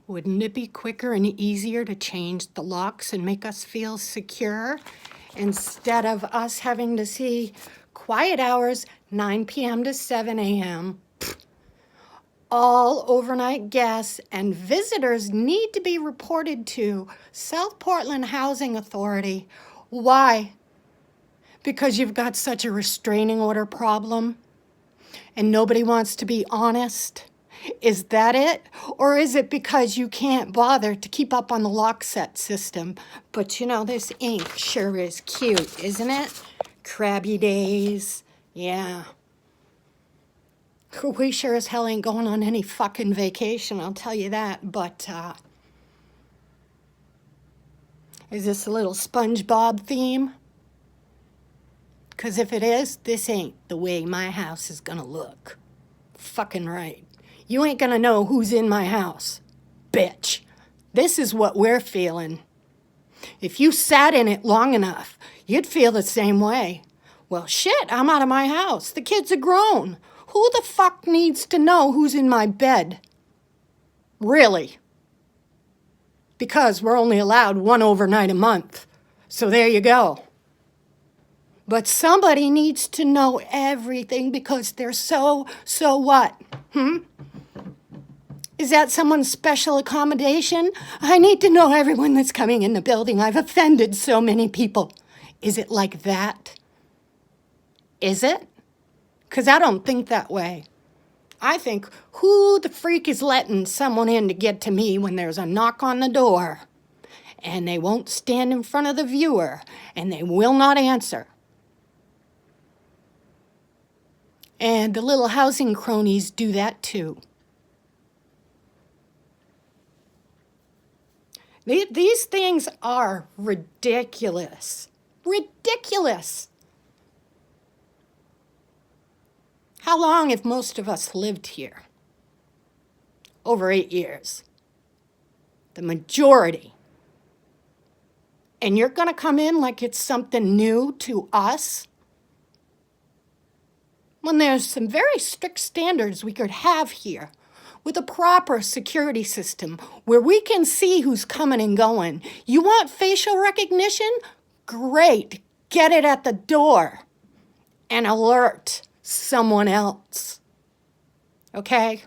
Wouldn't it be quicker and easier to change the locks and make us feel secure instead of us having to see quiet hours, 9 p.m. to 7 a.m., all overnight guests, and visitors need to be reported to South Portland Housing Authority. Why? Because you've got such a restraining order problem and nobody wants to be honest? Is that it? Or is it because you can't bother to keep up on the lock set system? But you know, this ink sure is cute, isn't it? Crabby days, yeah. We sure as hell ain't going on any fucking vacation, I'll tell you that. But, is this a little SpongeBob theme? Because if it is, this ain't the way my house is gonna look. Fucking right. You ain't gonna know who's in my house, bitch. This is what we're feeling. If you sat in it long enough, you'd feel the same way. Well, shit, I'm out of my house. The kids are grown. Who the fuck needs to know who's in my bed? Really? Because we're only allowed one overnight a month. So there you go. But somebody needs to know everything because they're so what? Is that someone's special accommodation? I need to know everyone that's coming in the building. I've offended so many people. Is it like that? Is it? Because I don't think that way. I think, who the freak is letting someone in to get to me when there's a knock on the door? And they won't stand in front of the viewer, and they will not answer. And the little housing cronies do that too. These things are ridiculous. Ridiculous. How long have most of us lived here? Over 8 years. The majority. And you're going to come in like it's something new to us? When there's some very strict standards we could have here with a proper security system where we can see who's coming and going. You want facial recognition? Great. Get it at the door and alert someone else. Okay?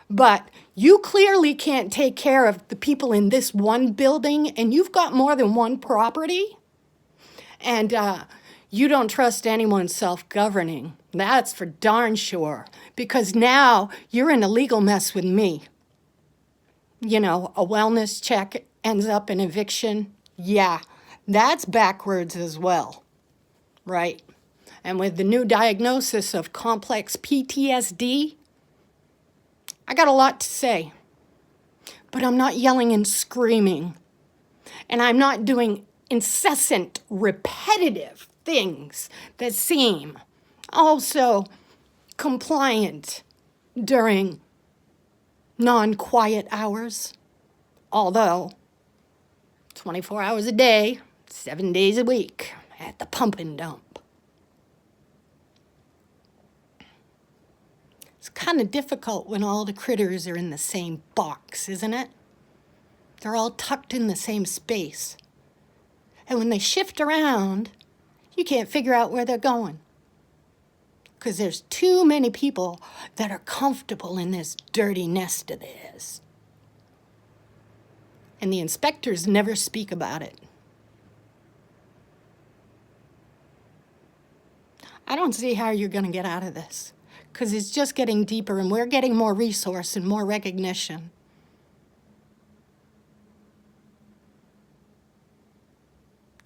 But you clearly can't take care of the people in this one building, and you've got more than one property, and you don't trust anyone self-governing. That's for darn sure, because now you're in a legal mess with me. You know, a wellness check ends up in eviction. Yeah, that's backwards as well, right? And with the new diagnosis of complex PTSD, I got a lot to say. But I'm not yelling and screaming. And I'm not doing incessant, repetitive things that seem also compliant during non-quiet hours. Although, 24 hours a day, 7 days a week at the pump and dump. It's kind of difficult when all the critters are in the same box, isn't it? They're all tucked in the same space. And when they shift around, you can't figure out where they're going. Because there's too many people that are comfortable in this dirty nest of theirs. And the inspectors never speak about it. I don't see how you're going to get out of this. Because it's just getting deeper and we're getting more resource and more recognition.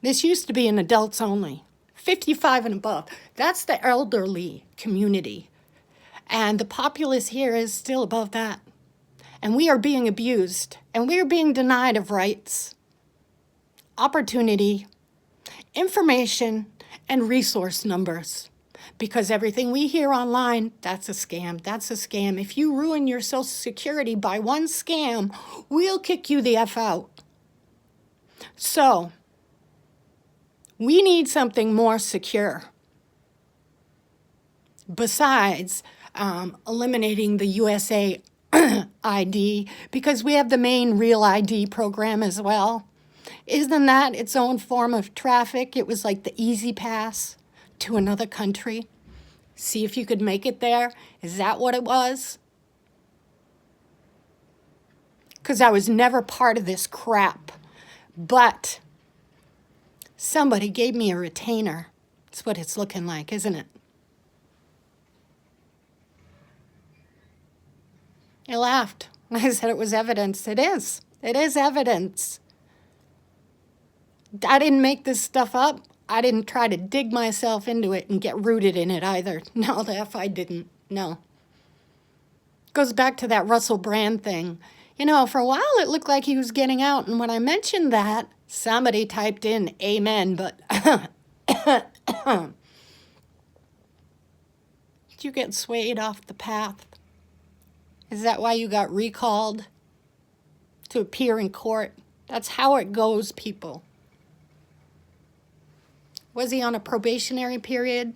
This used to be an adults only, 55 and above. That's the elderly community. And the populace here is still above that. And we are being abused, and we are being denied of rights, opportunity, information, and resource numbers. Because everything we hear online, that's a scam, that's a scam. If you ruin your Social Security by one scam, we'll kick you the F out. So, we need something more secure. Besides eliminating the USA ID because we have the main Real ID program as well. Isn't that its own form of traffic? It was like the easy pass to another country. See if you could make it there. Is that what it was? Because I was never part of this crap. But somebody gave me a retainer. That's what it's looking like, isn't it? I laughed. I said it was evidence. It is. It is evidence. I didn't make this stuff up. I didn't try to dig myself into it and get rooted in it either. No, the F I didn't. No. Goes back to that Russell Brand thing. You know, for a while it looked like he was getting out, and when I mentioned that, somebody typed in amen, but did you get swayed off the path? Is that why you got recalled to appear in court? That's how it goes, people. Was he on a probationary period?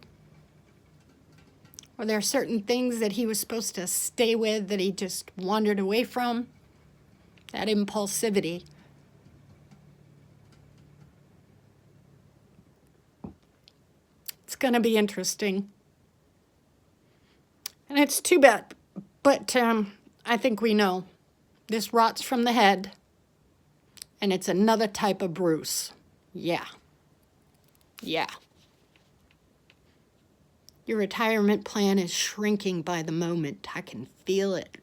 Were there certain things that he was supposed to stay with that he just wandered away from? That impulsivity. It's going to be interesting. And it's too bad. But I think we know. This rots from the head. And it's another type of Bruce. Yeah. Yeah. Your retirement plan is shrinking by the moment. I can feel it.